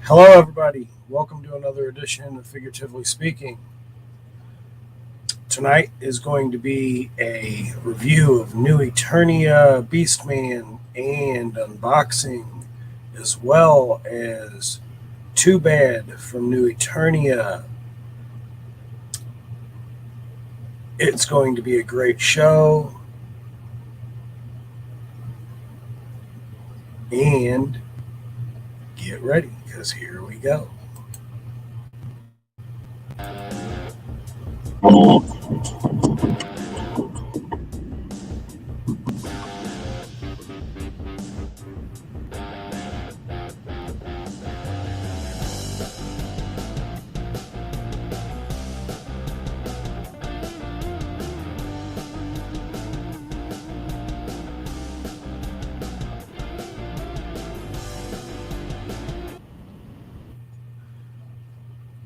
Hello, everybody. Welcome to another edition of Figuratively Speaking. Tonight is going to be a review of new Eternia, Beastman, and unboxing, as well as Twobad from new Eternia. It's going to be a great show. And get ready, because here we go.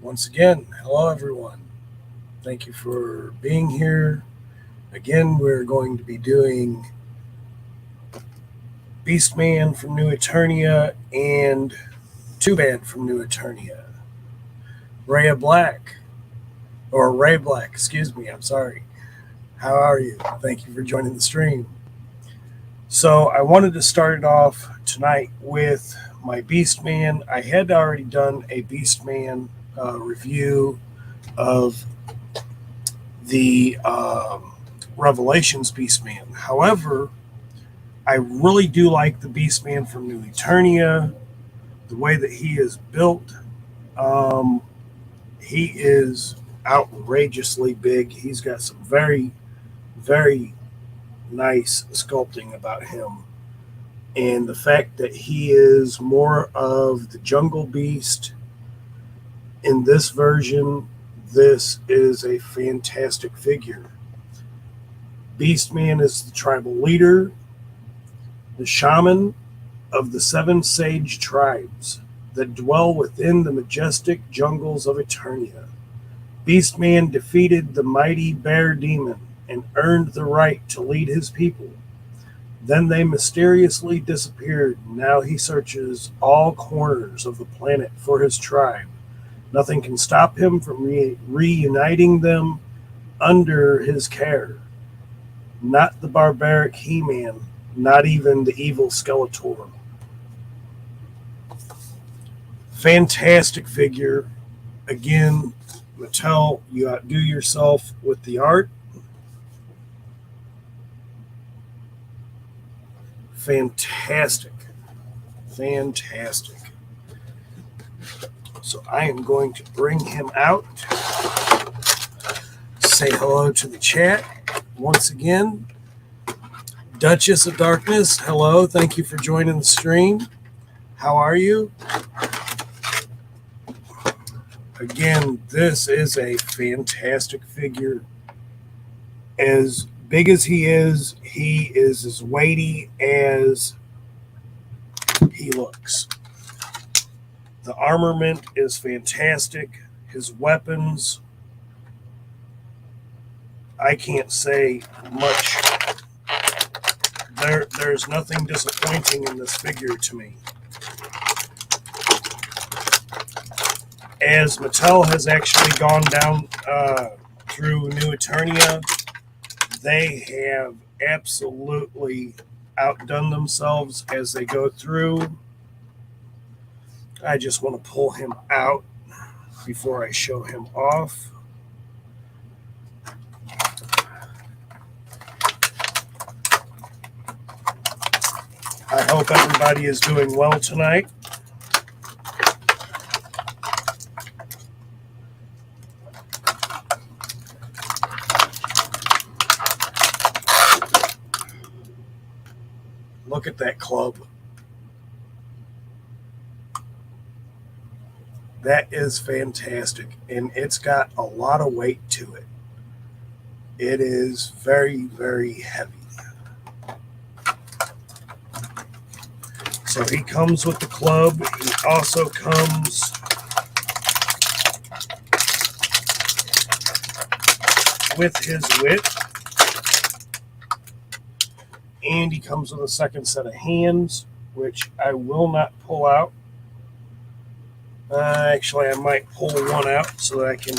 Once again, hello everyone. Thank you for being here. Again, we're going to be doing Beastman from New Eternia and Twobad from New Eternia. Ray Black, excuse me, I'm sorry. How are you? Thank you for joining the stream. So I wanted to start it off tonight with my Beastman. I had already done a Beastman review of the Revelations Beastman. However, I really do like the Beastman from New Eternia, the way that he is built. He is outrageously big. He's got some very, very nice sculpting about him. And the fact that he is more of the jungle beast in this version, this is a fantastic figure. Beastman is the tribal leader, the shaman of the 7 sage tribes that dwell within the majestic jungles of Eternia. Beastman defeated the mighty bear demon and earned the right to lead his people. Then they mysteriously disappeared. Now he searches all corners of the planet for his tribe. Nothing can stop him from reuniting them under his care. Not the barbaric He-Man, not even the evil Skeletor. Fantastic figure. Again, Mattel, you outdo yourself with the art. Fantastic. So I am going to bring him out. Say hello to the chat once again. Duchess of Darkness, hello. Thank you for joining the stream. How are you? Again, this is a fantastic figure. As big as he is as weighty as he looks. The armament is fantastic. His weapons, I can't say much. There's nothing disappointing in this figure to me. As Mattel has actually gone down through New Eternia, they have absolutely outdone themselves as they go through. I just want to pull him out before I show him off. I hope everybody is doing well tonight. Look at that club. That is fantastic, and it's got a lot of weight to it. It is very, very heavy. So he comes with the club. He also comes with his whip. And he comes with a second set of hands, which I will not pull out. Actually, I might pull one out so that I can.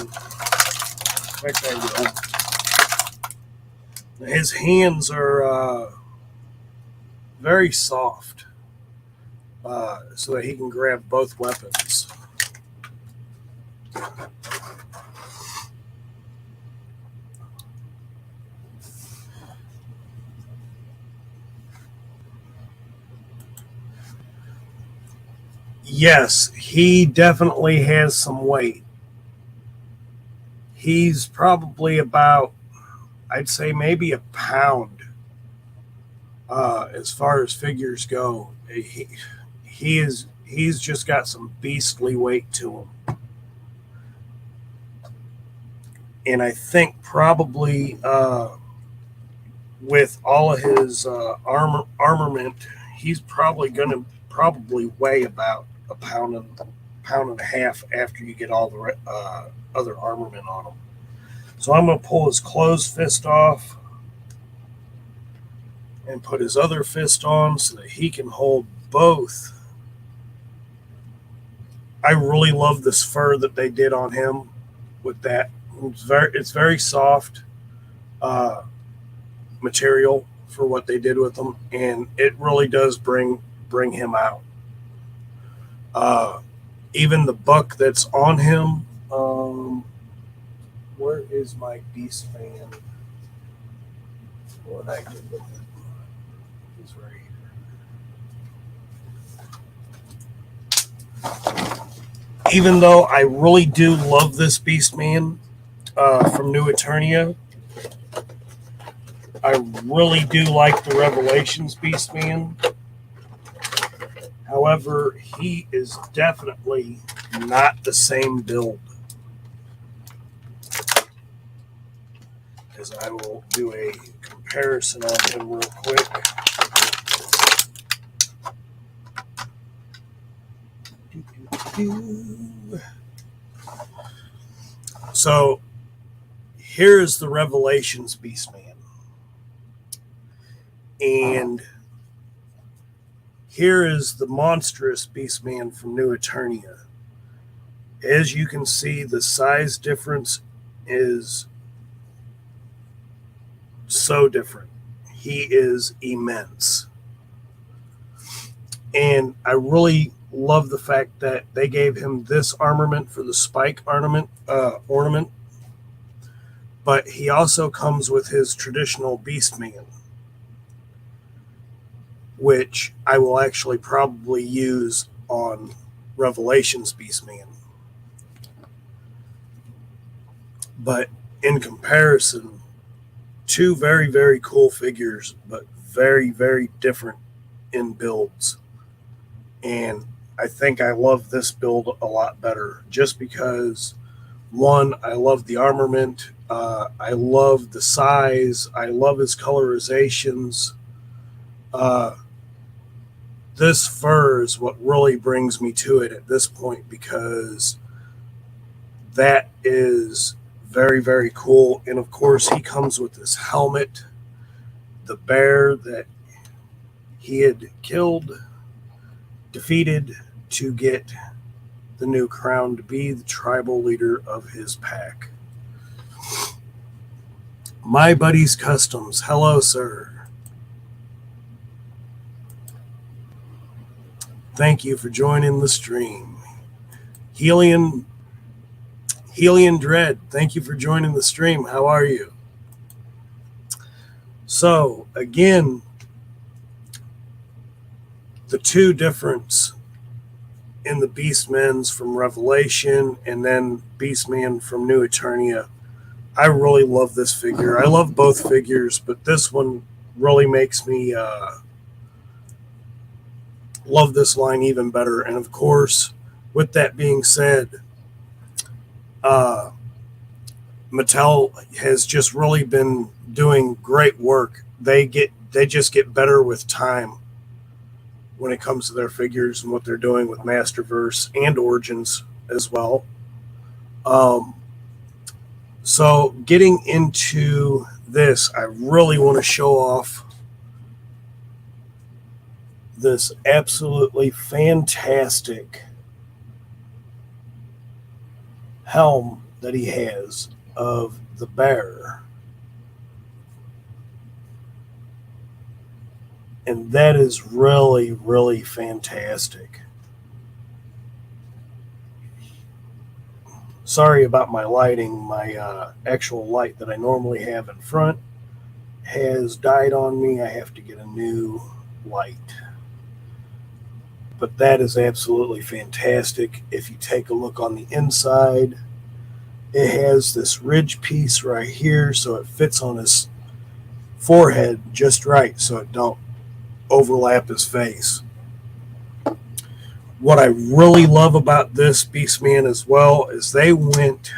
His hands are very soft, so that he can grab both weapons. Yes, he definitely has some weight. He's probably about, I'd say maybe a pound as far as figures go. He's just got some beastly weight to him. And I think probably with all of his armament, he's probably going to weigh about a pound and a half after you get all the other armament on him. So I'm going to pull his closed fist off and put his other fist on so that he can hold both. I really love this fur that they did on him with that. It's very soft material for what they did with him, and it really does bring him out. Even the buck that's on him. Where is my beast fan? What I did with it? It's right here. Even though I really do love this beast man from New Eternia, I really do like the Revelations beast man. However, he is definitely not the same build. As I will do a comparison on him real quick. So here's the Revelations Beastman. And here is the monstrous Beastman from New Eternia. As you can see, the size difference is so different. He is immense. And I really love the fact that they gave him this armament for the spike ornament, but he also comes with his traditional Beastman, which I will actually probably use on Revelations Beastman. But in comparison, two very, very cool figures, but very, very different in builds. And I think I love this build a lot better just because, one, I love the armament, I love the size, I love his colorizations. This fur is what really brings me to it at this point, because that is very, very cool. And of course, he comes with this helmet, the bear that he had defeated to get the new crown to be the tribal leader of his pack. My Buddy's Customs. Hello, sir. Thank you for joining the stream. Helian Dread, thank you for joining the stream. How are you? So, again, the two difference in the Beastmen's from Revelation and then Beastman from New Eternia. I really love this figure. I love both figures, but this one really makes me love this line even better. And of course, with that being said, Mattel has just really been doing great work. They just get better with time when it comes to their figures and what they're doing with Masterverse and Origins as well. So getting into this, I really want to show off this absolutely fantastic helm that he has of the bear. And that is really, really fantastic. Sorry about my lighting. My actual light that I normally have in front has died on me. I have to get a new light. But that is absolutely fantastic. If you take a look on the inside, it has this ridge piece right here, so it fits on his forehead just right, so it don't overlap his face. What I really love about this Beastman as well is they went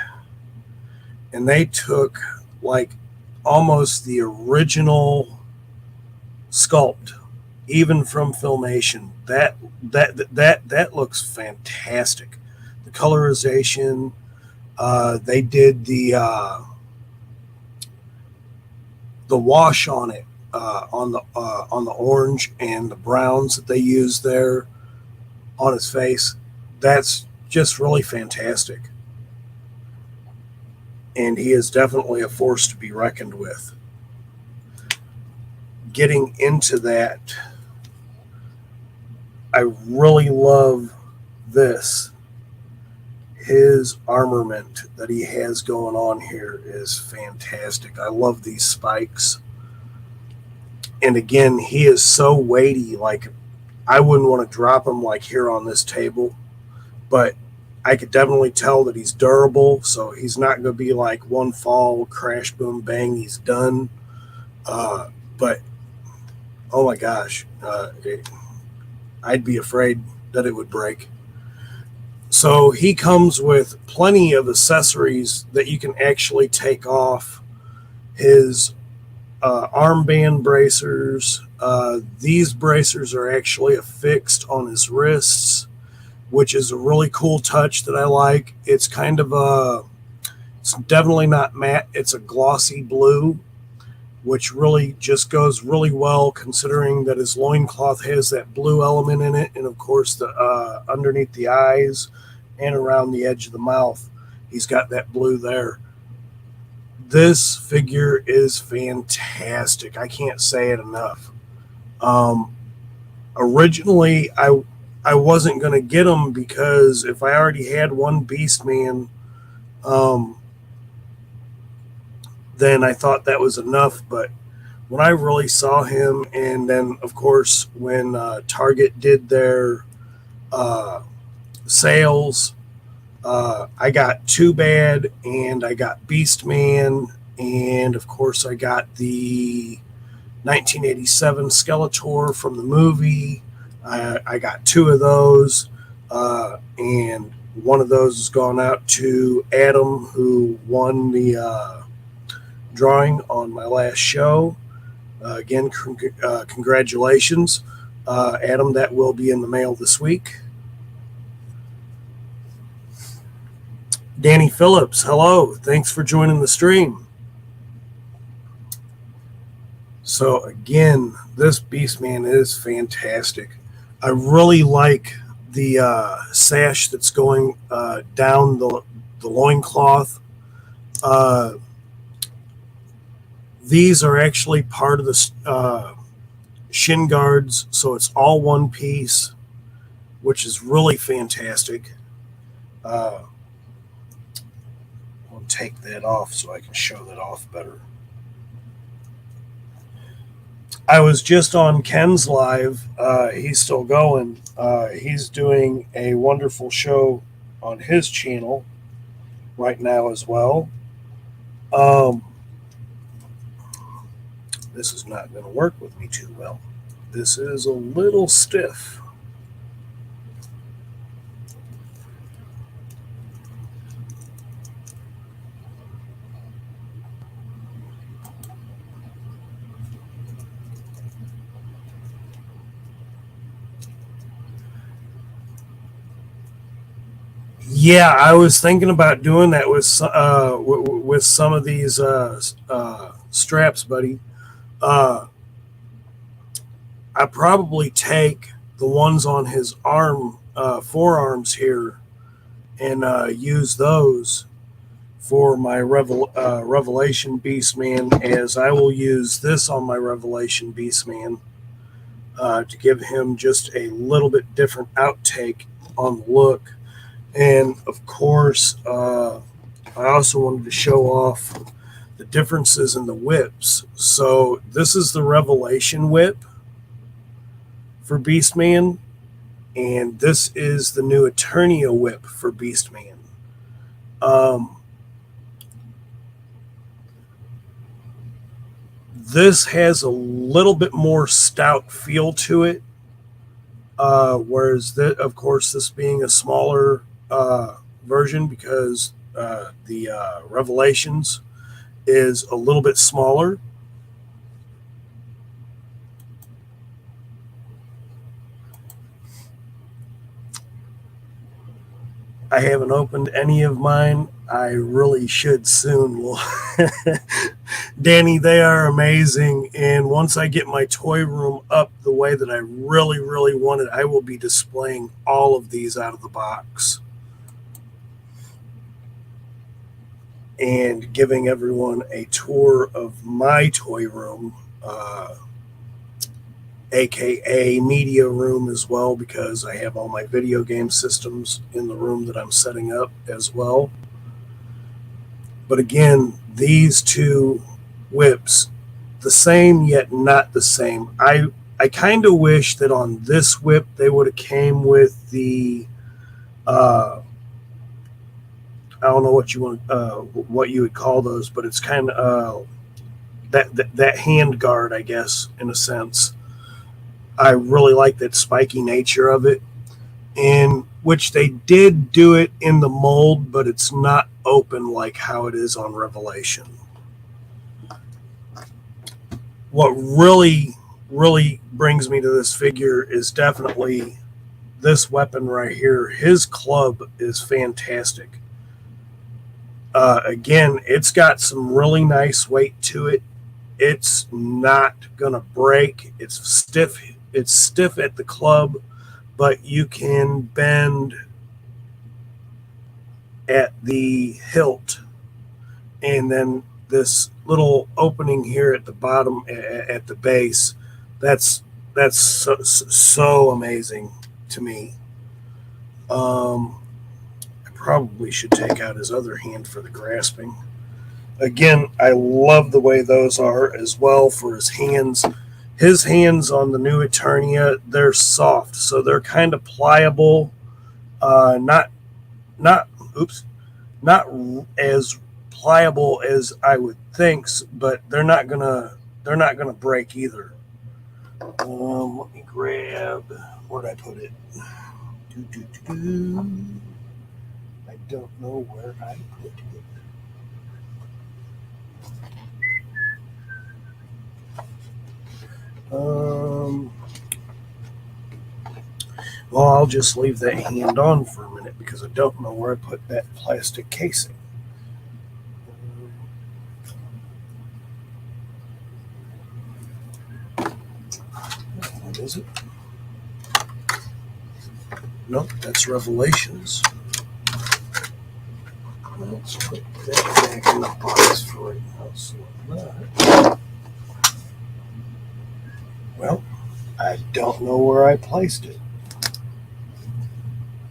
and they took like almost the original sculpt, even from Filmation. That looks fantastic. The colorization, they did the wash on it, on the orange and the browns that they used there on his face. That's just really fantastic. And he is definitely a force to be reckoned with. Getting into that, I really love this. His armament that he has going on here is fantastic. I love these spikes. And again, he is so weighty, like I wouldn't want to drop him like here on this table, but I could definitely tell that he's durable, so he's not going to be like one fall, crash, boom, bang, he's done. But, oh my gosh, I'd be afraid that it would break. So he comes with plenty of accessories that you can actually take off. His armband bracers. These bracers are actually affixed on his wrists, which is a really cool touch that I like. It's kind of it's definitely not matte. It's a glossy blue, which really just goes really well considering that his loincloth has that blue element in it. And of course, the underneath the eyes and around the edge of the mouth, he's got that blue there. This figure is fantastic. I can't say it enough. Originally, I wasn't going to get him because if I already had one Beastman, then I thought that was enough. But when I really saw him, and then, of course, when Target did their sales, I got Twobad, and I got Beastman, and, of course, I got the 1987 Skeletor from the movie. I got two of those, and one of those has gone out to Adam, who won the drawing on my last show. Again, congratulations, Adam. That will be in the mail this week. Danny Phillips, hello. Thanks for joining the stream. So again, this Beastman is fantastic. I really like the sash that's going down the loincloth. These are actually part of the shin guards, so it's all one piece, which is really fantastic. I'll take that off so I can show that off better. I was just on Ken's live. He's still going. He's doing a wonderful show on his channel right now as well. This is not going to work with me too well. This is a little stiff. Yeah, I was thinking about doing that with some of these straps, buddy. I probably take the ones on his forearms here and use those for my Revelation Beastman, as I will use this on my Revelation Beastman to give him just a little bit different outtake on the look. And of course, I also wanted to show off the differences in the whips. So this is the Revelation whip for Beastman, and this is the new Eternia whip for Beastman. This has a little bit more stout feel to it, whereas, of course, this being a smaller version, because the Revelations is a little bit smaller. I haven't opened any of mine. I really should soon. Well, Danny, they are amazing. And once I get my toy room up the way that I really, really want it, I will be displaying all of these out of the box and giving everyone a tour of my toy room, aka media room as well, because I have all my video game systems in the room that I'm setting up as well. But again, these two whips, the same yet not the same. I kind of wish that on this whip they would have came with the I don't know what you would call those, but it's kind of that hand guard, I guess, in a sense. I really like that spiky nature of it, in which they did do it in the mold, but it's not open like how it is on Revelation. What really, really brings me to this figure is definitely this weapon right here. His club is fantastic. Again, it's got some really nice weight to it. It's not gonna break. It's stiff. It's stiff at the club, but you can bend at the hilt. And then this little opening here at the bottom, at the base, that's so amazing to me. I probably should take out his other hand for the grasping. Again, I love the way those are as well for his hands. His hands on the new Eternia, they're soft, so they're kind of pliable. Not as pliable as I would think, but they're not gonna break either. Let me grab, where'd I put it? I don't know where I put it. Well, I'll just leave that hand on for a minute because I don't know where I put that plastic casing. What is it? Nope, that's Revelations. Let's put that back in the box for right now. So well, I don't know where I placed it.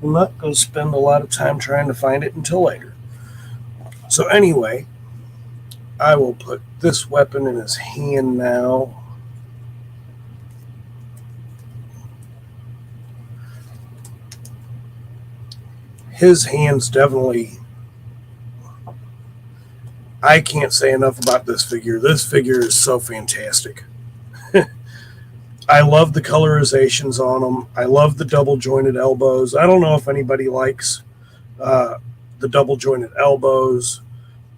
I'm not going to spend a lot of time trying to find it until later. So anyway, I will put this weapon in his hand now. His hands definitely, I can't say enough about this figure. This figure is so fantastic. I love the colorizations on them. I love the double jointed elbows. I don't know if anybody likes the double jointed elbows,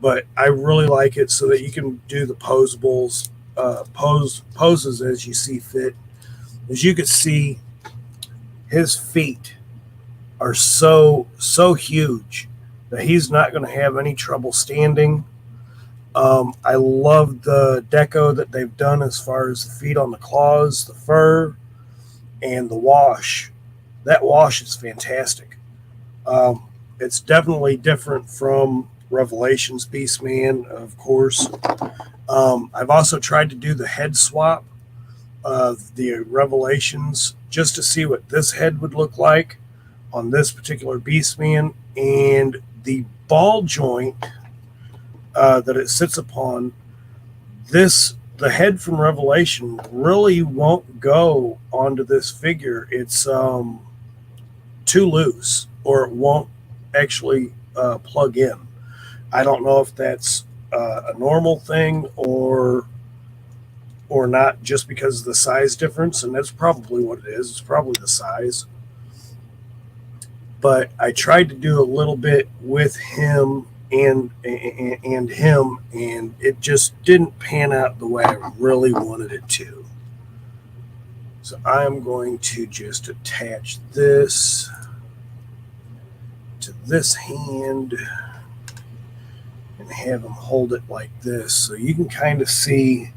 but I really like it so that you can do the posables, poses as you see fit. As you can see, his feet are so huge that he's not going to have any trouble standing. I love the deco that they've done as far as the feet on the claws, the fur, and the wash. That wash is fantastic. it's definitely different from Revelations Beastman, of course. I've also tried to do the head swap of the Revelations just to see what this head would look like on this particular Beastman, and the ball joint that it sits upon, the head from Revelation really won't go onto this figure. It's too loose, or it won't actually plug in. I don't know if that's a normal thing or not, just because of the size difference, and that's probably what it is. It's probably the size. But I tried to do a little bit with him and him, and it just didn't pan out the way I really wanted it to. So I'm going to just attach this to this hand and have him hold it like this. So you can kind of see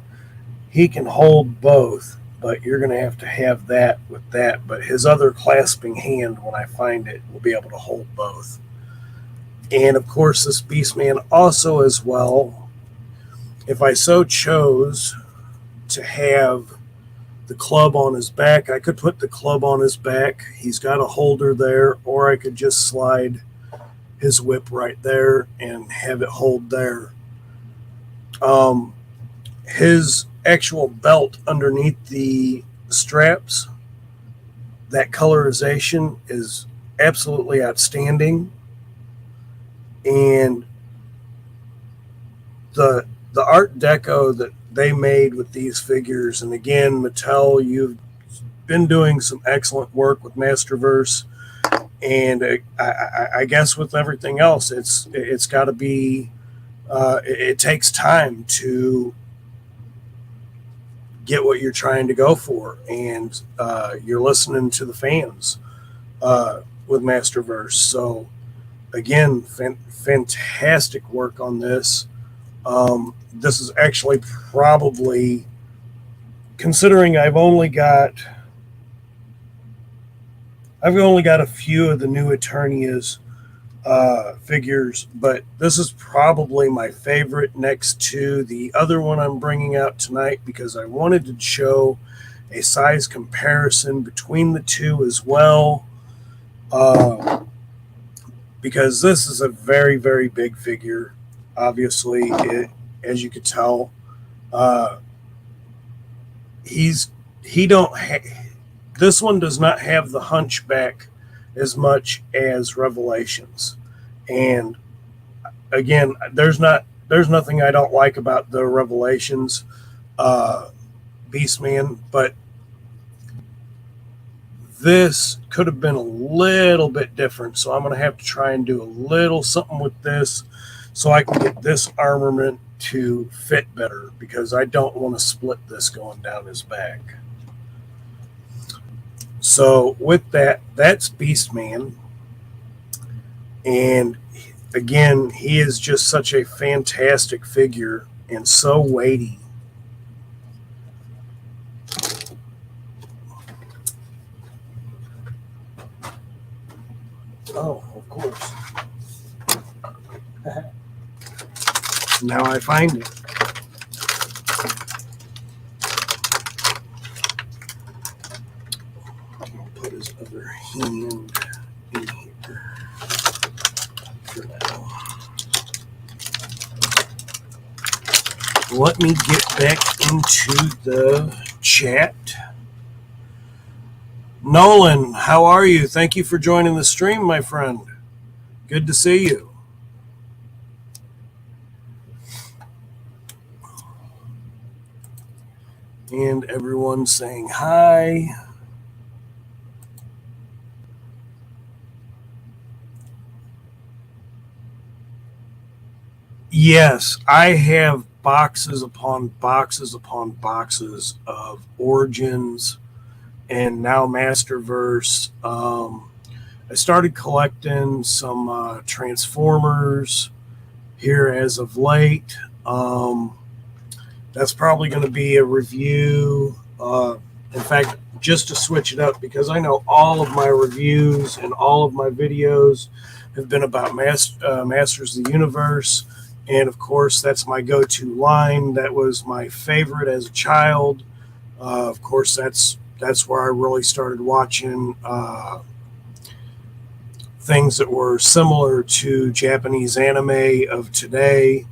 he can hold both, but you're going to have that with that. But his other clasping hand, when I find it, will be able to hold both. And of course, this Beastman also, as well, if I so chose to have the club on his back, I could put the club on his back. He's got a holder there, or I could just slide his whip right there and have it hold there. His actual belt underneath the straps, that colorization is absolutely outstanding. And the art deco that they made with these figures, and again, Mattel, you've been doing some excellent work with Masterverse, and I guess with everything else, it's got to be it takes time to get what you're trying to go for, and you're listening to the fans with Masterverse. So again, fantastic work on this. This is actually probably, considering I've only got a few of the new Eternia's figures, but this is probably my favorite next to the other one I'm bringing out tonight, because I wanted to show a size comparison between the two as well, because this is a very, very big figure. Obviously, as you could tell, this one does not have the hunchback as much as Revelations. And again, there's nothing I don't like about the Revelations Beastman, but this could have been a little bit different. So I'm going to have to try and do a little something with this so I can get this armament to fit better, because I don't want to split this going down his back. So with that, that's Beastman. And again, he is just such a fantastic figure and so weighty. Oh, of course. Now I find it. I'll put his other hand in here for now. Let me get back into the chat. Nolan, how are you? Thank you for joining the stream, my friend. Good to see you. And everyone saying hi. Yes, I have boxes upon boxes upon boxes of Origins and now Masterverse. I started collecting some Transformers here as of late. That's probably going to be a review. In fact, just to switch it up, because I know all of my reviews and all of my videos have been about Masters of the Universe. And of course, that's my go-to line. That was my favorite as a child. Of course, that's where I really started watching things that were similar to Japanese anime of today.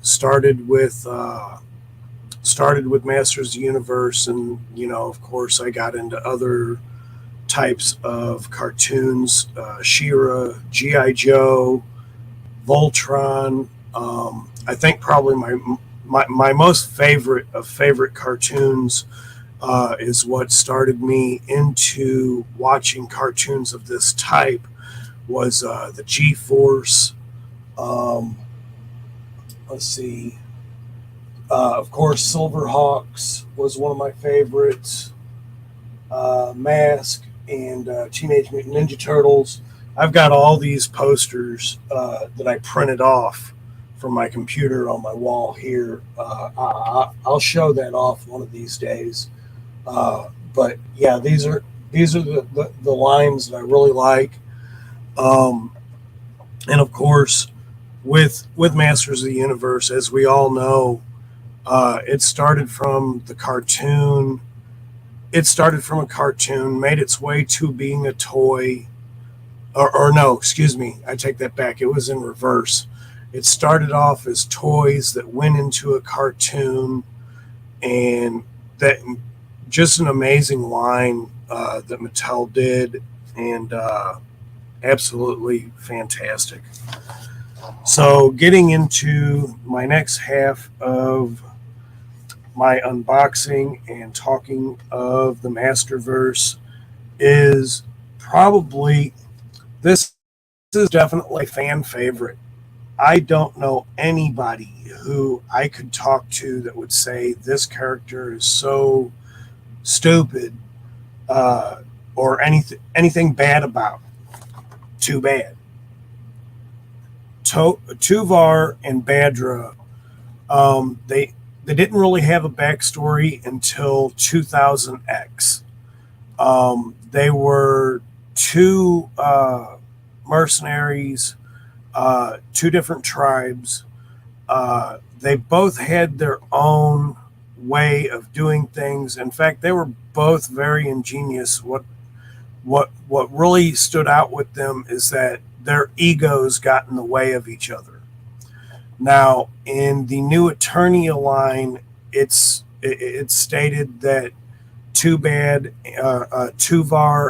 Started with Masters of the Universe, and of course, I got into other types of cartoons: She-Ra, GI Joe, Voltron. I think probably my most favorite of favorite cartoons is what started me into watching cartoons of this type was the G-Force. Let's see. Of course, Silverhawks was one of my favorites. Mask and Teenage Mutant Ninja Turtles. I've got all these posters that I printed off from my computer on my wall here. I'll show that off one of these days. But yeah, these are the lines that I really like. And of course, with Masters of the Universe, as we all know, it started from the cartoon. It started from a cartoon, made its way to being a toy. Or no, excuse me, I take that back. It was in reverse. It started off as toys that went into a cartoon, and that just an amazing line that Mattel did, and absolutely fantastic. So getting into my next half of my unboxing and talking of the Masterverse is probably, this is definitely a fan favorite. I don't know anybody who I could talk to that would say this character is so stupid or anything bad about. Too bad. Tuvar and Badra, they didn't really have a backstory until 2000X. They were two mercenaries, two different tribes. They both had their own way of doing things. In fact, they were both very ingenious. What really stood out with them is that their egos got in the way of each other. Now, in the new Eternia line, it's stated that Tuvar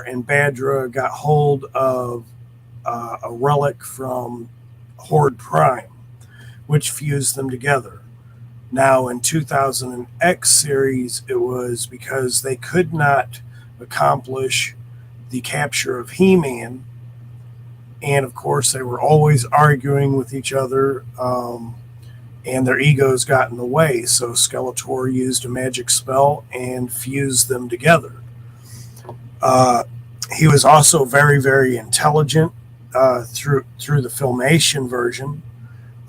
and Badra got hold of a relic from Horde Prime, which fused them together. Now, in 2000X series, it was because they could not accomplish the capture of He-Man. And of course, they were always arguing with each other, and their egos got in the way. So Skeletor used a magic spell and fused them together. He was also very, very intelligent through the Filmation version.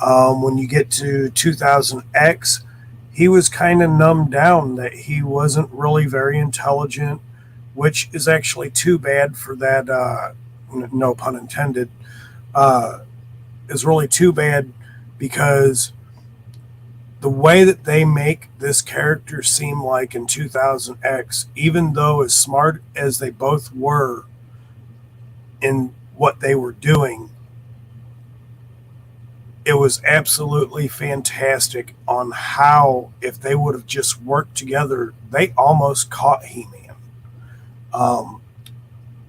When you get to 2000X, he was kind of numbed down, that he wasn't really very intelligent, which is actually too bad for that. No pun intended, is really too bad, because the way that they make this character seem like in 2000X, even though as smart as they both were in what they were doing, it was absolutely fantastic on how, if they would have just worked together, they almost caught He-Man.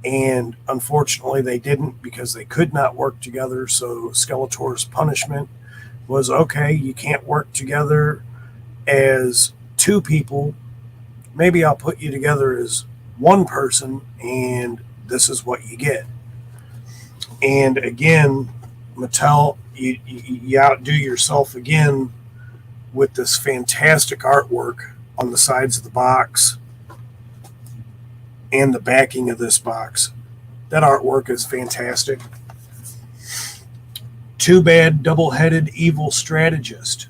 And unfortunately, they didn't, because they could not work together. So Skeletor's punishment was, okay, you can't work together as two people. Maybe I'll put you together as one person, and this is what you get. And again, Mattel, you outdo yourself again with this fantastic artwork on the sides of the box and the backing of this box. That artwork is fantastic. Twobad Double-Headed Evil Strategist.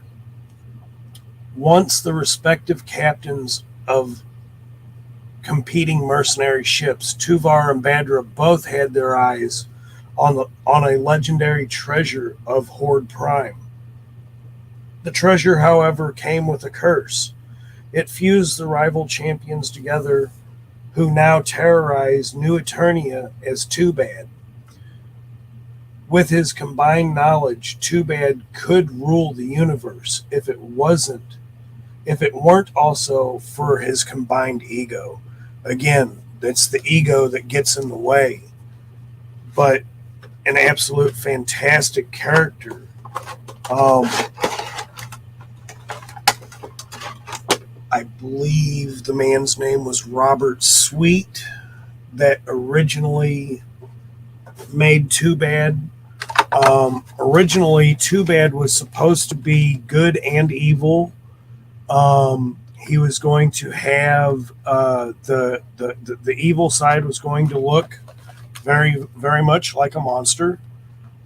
Once the respective captains of competing mercenary ships. Tuvar and Badra both had their eyes on a legendary treasure of Horde Prime. The treasure, however, came with a curse. It fused the rival champions together, who now terrorize New Eternia as Twobad. With his combined knowledge, Twobad could rule the universe if it weren't also for his combined ego. Again, it's the ego that gets in the way. But an absolute fantastic character. I believe the man's name was Robert Sweet that originally made Twobad. Originally, Twobad was supposed to be good and evil. He was going to have the evil side was going to look very, very much like a monster,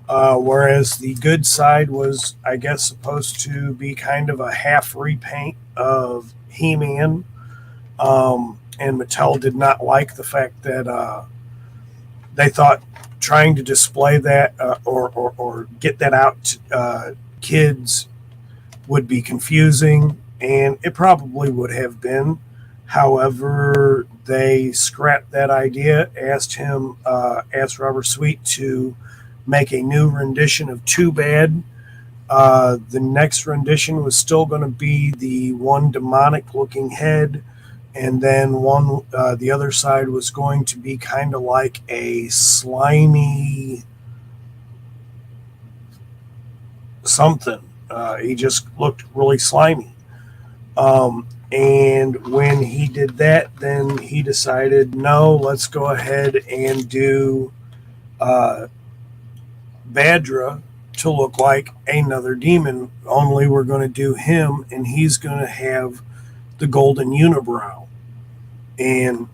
whereas the good side was, I guess, supposed to be kind of a half repaint of He-Man. And Mattel did not like the fact that they thought trying to display that or get that out to kids would be confusing, and it probably would have been. However, they scrapped that idea, asked Robert Sweet to make a new rendition of Twobad. The next rendition was still going to be the one demonic-looking head, and then the other side was going to be kind of like a slimy something. He just looked really slimy. And when he did that, then he decided, no, let's go ahead and do Badra to look like another demon, only we're going to do him, and he's going to have the golden unibrow. And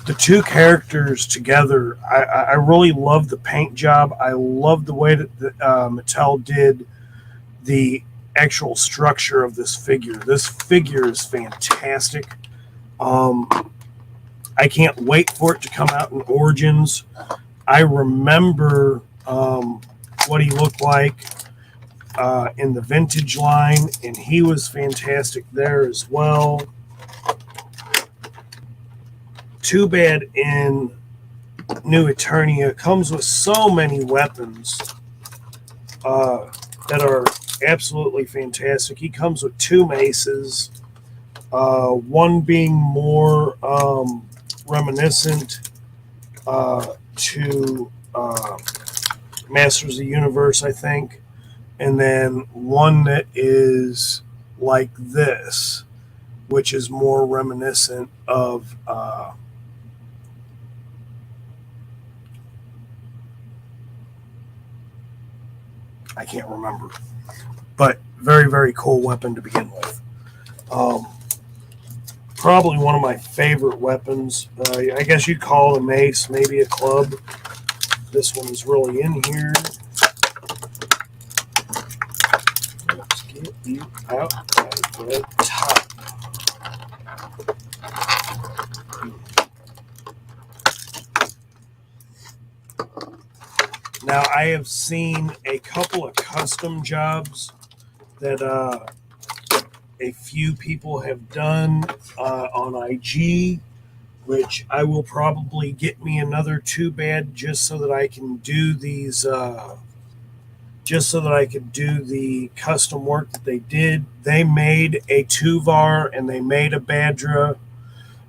the two characters together, I really love the paint job. I love the way that Mattel did the actual structure of this figure. This figure is fantastic. I can't wait for it to come out in Origins. I remember what he looked like in the vintage line, and he was fantastic there as well. Twobad in New Eternia comes with so many weapons that are absolutely fantastic. He comes with two maces, one being more reminiscent to Masters of the Universe, I think, and then one that is like this, which is more reminiscent of I can't remember, but very, very cool weapon to begin with. Probably one of my favorite weapons. I guess you'd call it a mace, maybe a club. This one is really in here. Let's get you out of the top. Now, I have seen a couple of custom jobs that a few people have done on IG, which I will probably get me another Twobad just so that I can do these, just so that I could do the custom work that they did. They made a Tuvar and they made a Badra.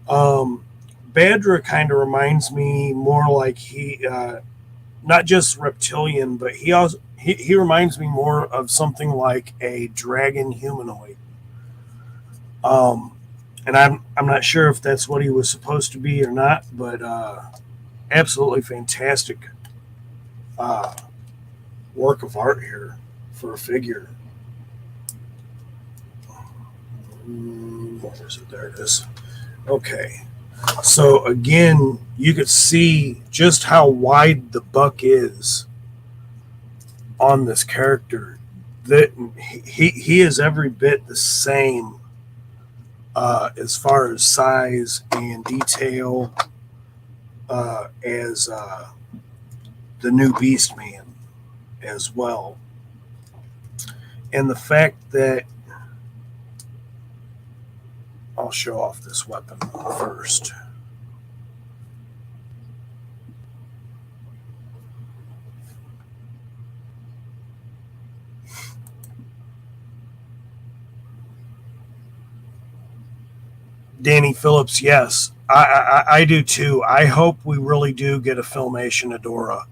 Badra kind of reminds me more like he, not just reptilian, but he reminds me more of something like a dragon humanoid. And I'm not sure if that's what he was supposed to be or not, but absolutely fantastic work of art here for a figure. Where is it? There it is. Okay. So again, you could see just how wide the buck is on this character. That he is every bit the same as far as size and detail as the new Beast Man as well. And the fact that I'll show off this weapon first. Danny Phillips, yes, I do too. I hope we really do get a Filmation Adora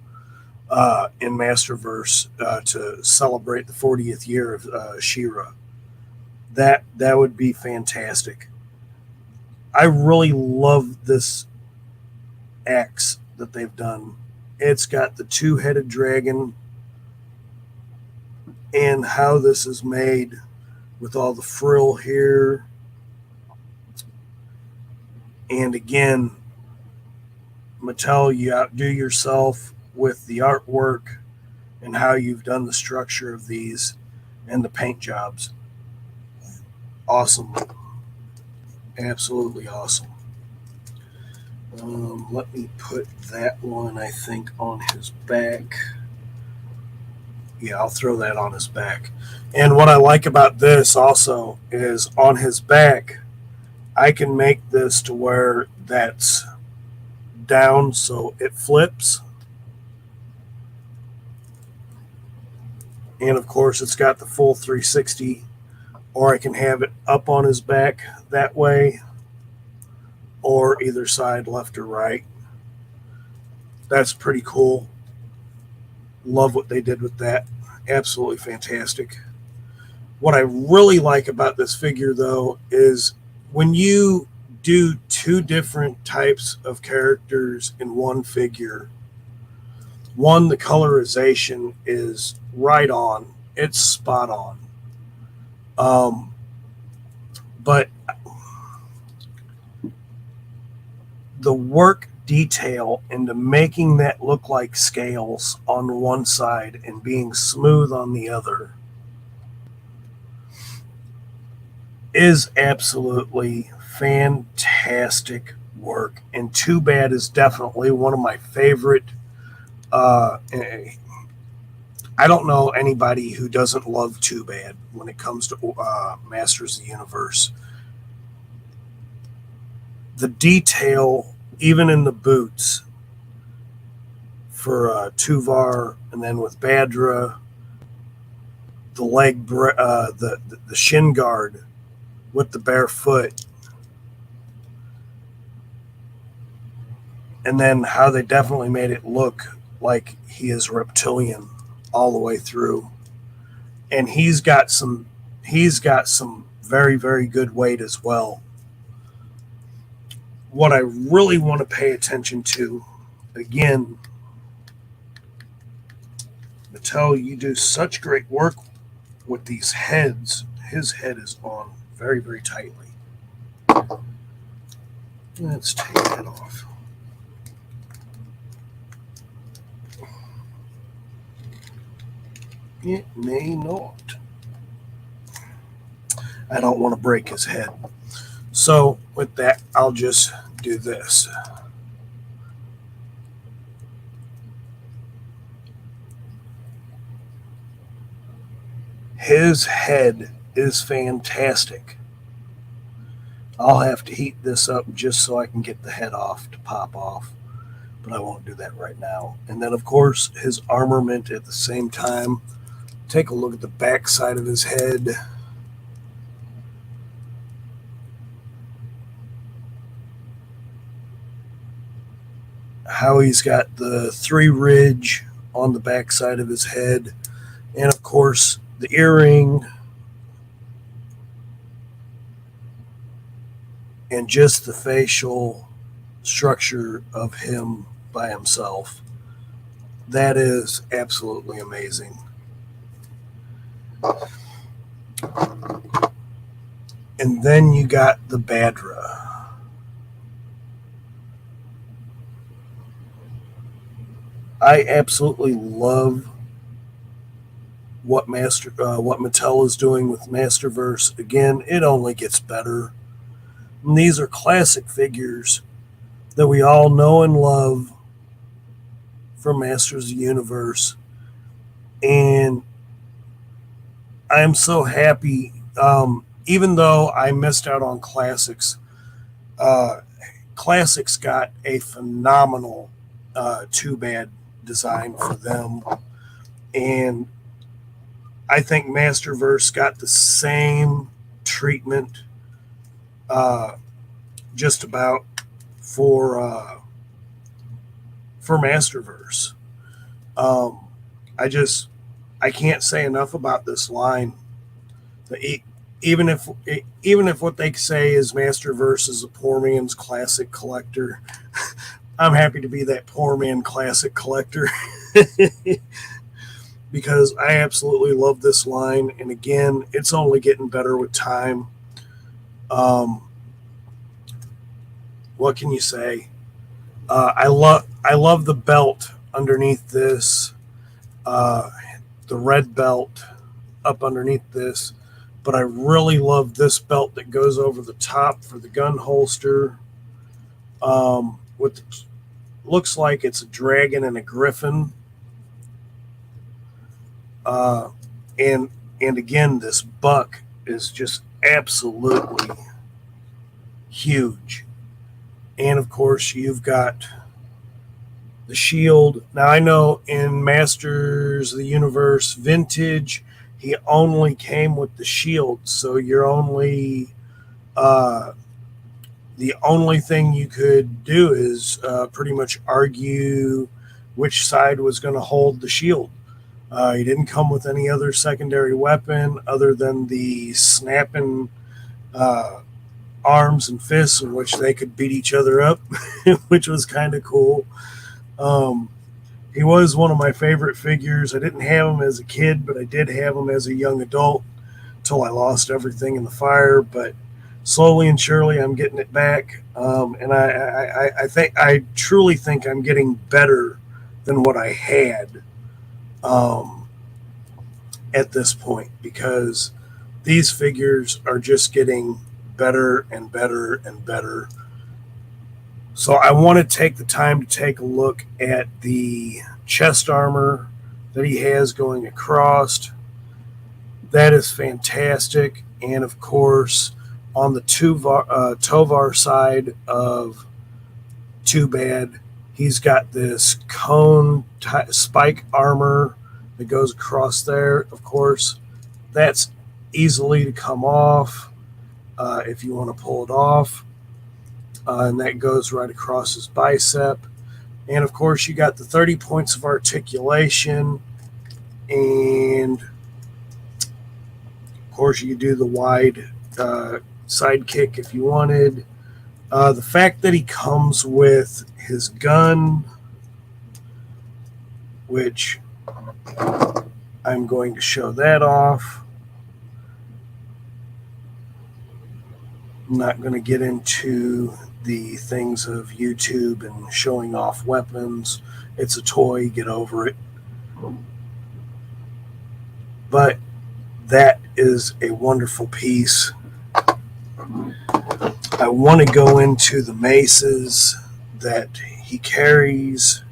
in Masterverse to celebrate the 40th year of She-Ra. That would be fantastic. I really love this axe that they've done. It's got the two-headed dragon, and how this is made with all the frill here. And again, Mattel, you outdo yourself with the artwork and how you've done the structure of these and the paint jobs. Awesome. Absolutely awesome. Let me put that one, I think, on his back. Yeah, I'll throw that on his back. And what I like about this also is on his back, I can make this to where that's down so it flips. And of course, it's got the full 360, or I can have it up on his back that way, or either side, left or right. That's pretty cool. Love what they did with that. Absolutely fantastic. What I really like about this figure, though, is when you do two different types of characters in one figure, one, the colorization is right on. It's spot on. But the work detail into making that look like scales on one side and being smooth on the other is absolutely fantastic work. And Twobad is definitely one of my favorite. I don't know anybody who doesn't love Twobad when it comes to Masters of the Universe. The detail, even in the boots for Tuvar, and then with Badra, the leg, the shin guard with the bare foot, and then how they definitely made it look like he is reptilian all the way through. And he's got some very, very good weight as well. What I really want to pay attention to, again, Mattel, you do such great work with these heads. His head is on very, very tightly. Let's take that off. It may not. I don't want to break his head. So with that, I'll just do this. His head is fantastic. I'll have to heat this up just so I can get the head off to pop off, but I won't do that right now. And then, of course, his armament at the same time. Take a look at the back side of his head. How he's got the 3 ridge on the back side of his head. And, of course, the earring. And just the facial structure of him by himself. That is absolutely amazing. And then you got the Badra. I absolutely love what Mattel is doing with Masterverse. Again, it only gets better And these are classic figures that we all know and love from Masters of the Universe. And I'm so happy, even though I missed out on Classics. Classics got a phenomenal Twobad design for them. And I think Masterverse got the same treatment just about for Masterverse. I can't say enough about this line. Even if what they say is Masterverse is a poor man's classic collector, I'm happy to be that poor man classic collector because I absolutely love this line. And again, it's only getting better with time. What can you say? I love the belt underneath this, the red belt up underneath this, but I really love this belt that goes over the top for the gun holster. Looks like it's a dragon and a griffin. And again, this buck is just absolutely huge. And of course, you've got the shield. Now, I know in Masters of the Universe Vintage, he only came with the shield, so you're only the only thing you could do is pretty much argue which side was going to hold the shield. He didn't come with any other secondary weapon other than the snapping arms and fists in which they could beat each other up, which was kind of cool. He was one of my favorite figures. I didn't have him as a kid, but I did have him as a young adult until I lost everything in the fire. But slowly and surely, I'm getting it back. And I truly think I'm getting better than what I had at this point, because these figures are just getting better and better and better. So I want to take the time to take a look at the chest armor that he has going across. That is fantastic. And of course, on the Tovar side of Twobad, he's got this cone spike armor that goes across there. Of course, that's easily to come off if you want to pull it off. And that goes right across his bicep. And of course, you got the 30 points of articulation. And of course, you do the wide side kick if you wanted. The fact that he comes with his gun, which I'm going to show that off. I'm not going to get into the things of YouTube and showing off weapons. It's a toy, get over it. But that is a wonderful piece. I want to go into the maces that he carries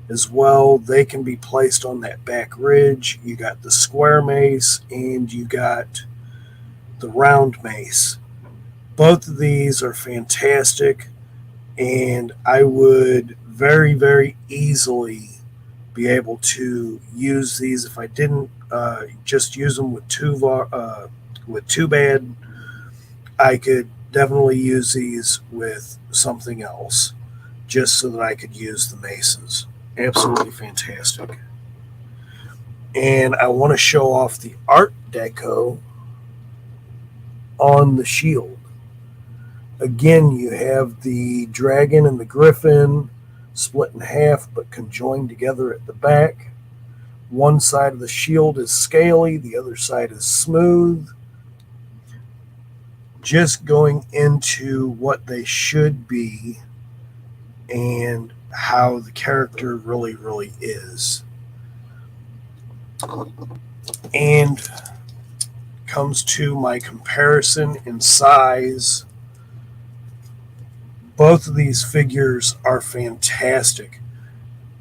as well. They can be placed on that back ridge. You got the square mace and you got the round mace. Both of these are fantastic, and I would very, very easily be able to use these if I didn't just use them with Twobad. I could definitely use these with something else just so that I could use the maces. Absolutely fantastic. And I want to show off the Art Deco on the shield. Again, you have the dragon and the griffin split in half but conjoined together at the back. One side of the shield is scaly, the other side is smooth. Just going into what they should be and how the character really, really is. And comes to my comparison in size Both of these figures are fantastic.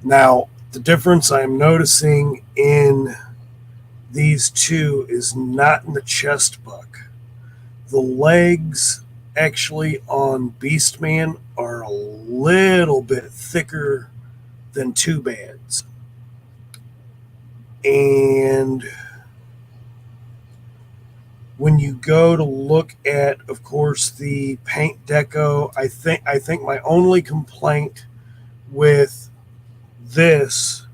Now, the difference I'm noticing in these two is not in the chest buck. The legs actually on Beastman are a little bit thicker than Twobad's. And when you go to look at, of course, the paint deco, I think my only complaint with this,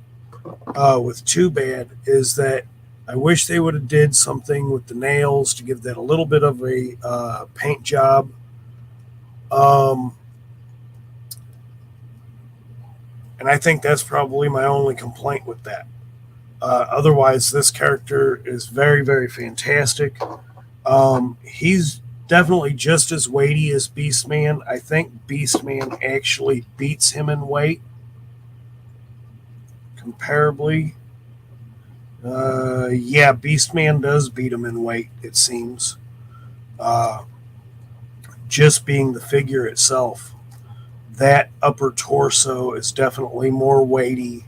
with Twobad, is that I wish they would have did something with the nails to give that a little bit of a paint job. And I think that's probably my only complaint with that. Otherwise, this character is very, very fantastic. He's definitely just as weighty as Beastman. I think Beastman actually beats him in weight comparably. Yeah, Beastman does beat him in weight, it seems. Just being the figure itself. That upper torso is definitely more weighty.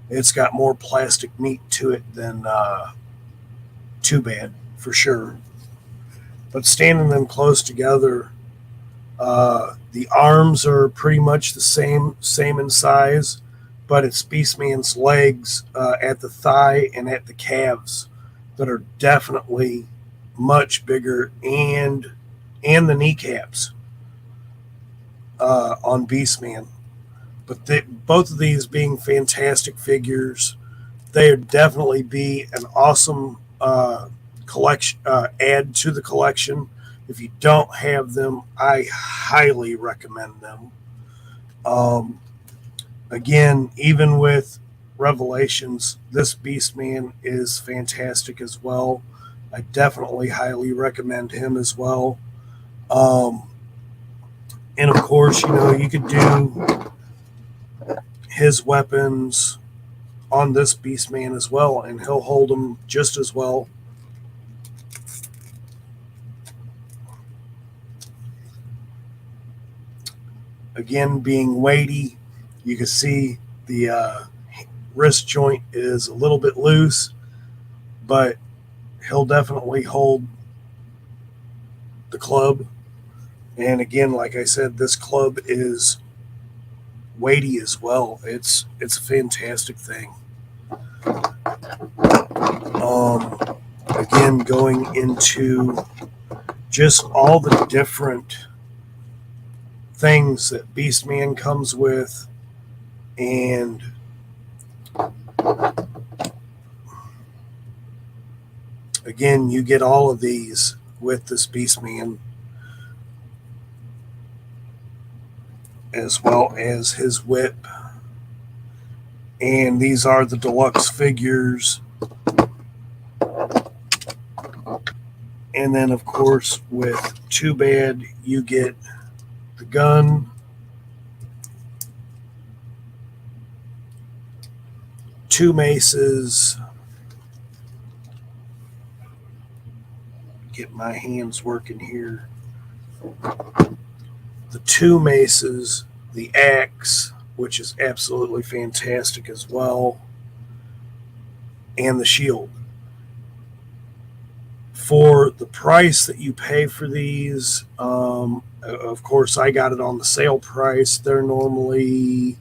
It's got more plastic meat to it than Twobad, for sure. But standing them close together, the arms are pretty much the same in size, but it's Beastman's legs at the thigh and at the calves that are definitely much bigger, and the kneecaps on Beastman. But both of these being fantastic figures, they would definitely be an awesome collection, add to the collection. If you don't have them, I highly recommend them. Again, even with Revelations, this Beastman is fantastic as well. I definitely highly recommend him as well. And of course, you could do his weapons on this Beastman as well, and he'll hold them just as well. Again, being weighty, you can see the wrist joint is a little bit loose, but he'll definitely hold the club. And again, like I said, this club is weighty as well. It's a fantastic thing. Again, going into just all the different things that Beastman comes with, and again, you get all of these with this Beastman, as well as his whip. And these are the deluxe figures. And then, of course, with Twobad, you get the gun, two maces. Get my hands working here. The two maces, the axe, which is absolutely fantastic as well, and the shield. For the price that you pay for these, of course, I got it on the sale price. They're normally,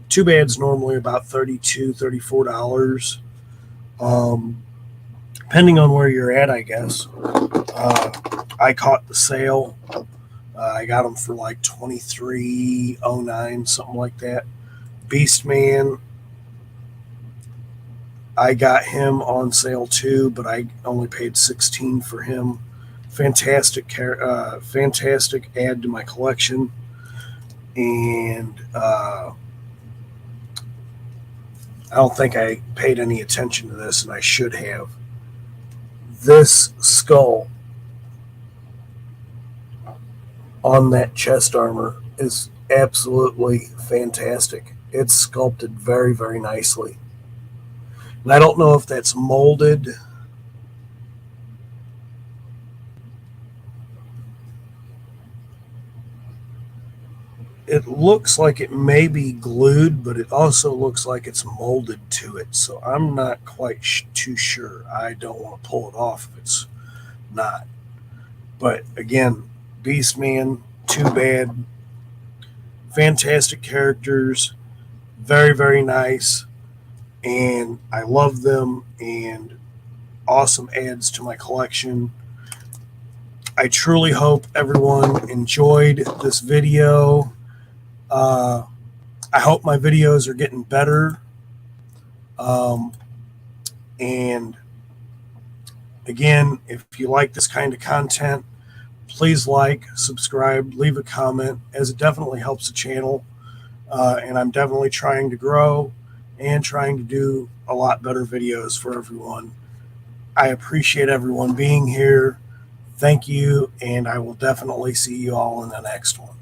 Twobad's normally about $32, $34. Depending on where you're at, I guess. I caught the sale. I got them for like $23.09, something like that. Beastman, I got him on sale too, but I only paid $16 for him. Fantastic add to my collection. And I don't think I paid any attention to this, and I should have. This skull on that chest armor is absolutely fantastic. It's sculpted very, very nicely. And I don't know if that's molded. it looks like it may be glued, but it also looks like it's molded to it. So I'm not quite too sure. I don't want to pull it off if it's not. But again, Beastman, Twobad, fantastic characters, very, very nice, and I love them, and awesome adds to my collection. I truly hope everyone enjoyed this video. I hope my videos are getting better. And again, if you like this kind of content, please like, subscribe, leave a comment, as it definitely helps the channel. And I'm definitely trying to grow and trying to do a lot better videos for everyone. I appreciate everyone being here. Thank you, and I will definitely see you all in the next one.